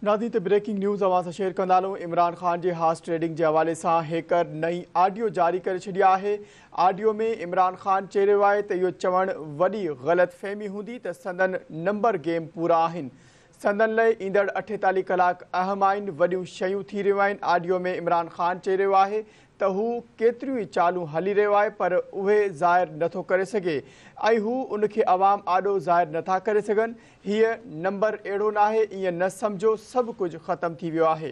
नाज़रीन ते breaking news अवां सां शेयर कंदालूं। इमरान ख़ान जे हॉर्स ट्रेडिंग जे हवाले सां हेकर नई ऑडियो जारी करे छॾी आहे। ऑडियो में इमरान ख़ान चई रहियो आहे त इहो चवणु वॾी ग़लतफ़हमी हूंदी त संदन नंबर गेम पूरा आहिनि। संदन लाइ ईंदड़ 48 कलाक अहम आहिनि, वॾियूं शयूं थी रहियूं आहिनि। ऑडियो में इमरान ख़ान चई रहियो आहे त हू केतिरियूं ई चालूं हली रहियो आहे, पर उहे ज़ाहिर नथो करे सघे ऐं हू उनखे अवाम आॾो ज़ाहिर नथा करे सघनि। हीअ नंबर अहिड़ो न आहे, ईअं न सम्झो सभु कुझु ख़तमु थी वियो आहे।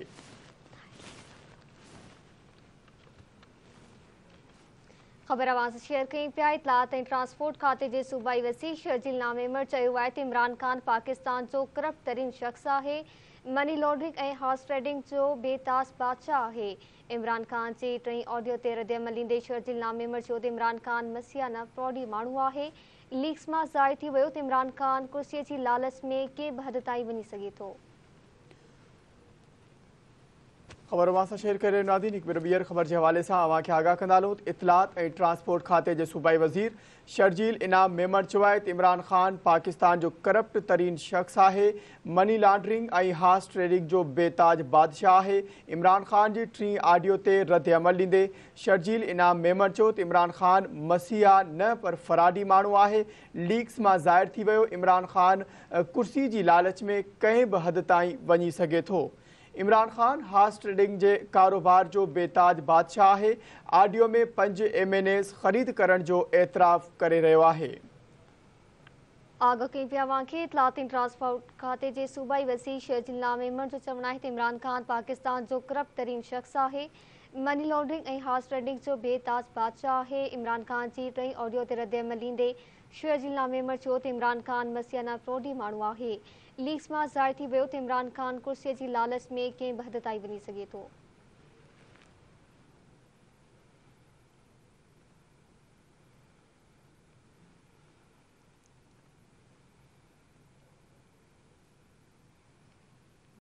ख़बर अवां सां शेयर कई पिया। इतलात ऐं ट्रांसपोर्ट खाते जे सूबाई वज़ीर शर्जील नामेमर चयो आहे त इमरान ख़ान पाकिस्तान जो करप्ट तरीन शख़्स आहे, मनी लॉन्ड्रिंग ऐं हॉर्स ट्रेडिंग जो बेतास बादशाह आहे। इमरान ख़ान जे टई ऑडियो ते रद्दअमल ॾींदे शर्जील नामेमर चयो त इमरान ख़ान मसीहाना फ्रॉडी माण्हू आहे। लीक्स मां ज़ाहिर थी वियो त इमरान ख़ान कुर्सीअ जी लालच में कंहिं बि हद ताईं वञी सघे थो। ख़बर अवां सां शेयर करे नाज़रीन हिकु ॿीहर ख़बर जे हवाले सां अवां खे आगाह कंदालूं। इतलात ऐं ट्रांसपोर्ट खाते जे सूबाई वज़ीर शर्जील इनाम मेमर चयो आहे त इमरान ख़ान पाकिस्तान जो करप्ट तरीन शख़्स आहे, मनी लॉन्ड्रिंग ऐं हॉर्स ट्रेडिंग जो बेताज बादशाह आहे। इमरान ख़ान जी टीं ऑडियो ते रद्दअमल ॾींदे शर्जील इनाम मेमर चयो त इमरान ख़ान मसीहा न पर फराडी माण्हू आहे। लीक्स मां ज़ाहिर थी वियो इमरान ख़ान कुर्सी जी लालच में कंहिं बि हद ताईं वञी सघे थो। इमरान ख़ान हॉर्स ट्रेडिंग जे कारोबार जो बेताज बादशाह आहे। ऑडियो में 5 MNAs ख़रीद करण जो एतराफ़ करे रहियो आहे। आगाह कई पिया अवां खे। इतलात ऐं ट्रांसपोर्ट खाते जे सूबाई वज़ीर शर्जील नामेमर जो चवणु आहे त इमरान ख़ान पाकिस्तान जो करप्ट तरीन शख़्स आहे, मनी लॉन्ड्रिंग ऐं हॉर्स ट्रेडिंग जो बेताज बादशाह आहे। इमरान ख़ान जी टई ऑडियो ते रद्दअमल ॾींदे शर्जील नामेमर चयो त इमरान ख़ान मसीहाना फ्रॉडी माण्हू आहे। लीक्स मां ज़ाहिर थी वियो त इमरान ख़ान कुर्सीअ जी लालच में कंहिं बि हद ताईं वञी सघे थो।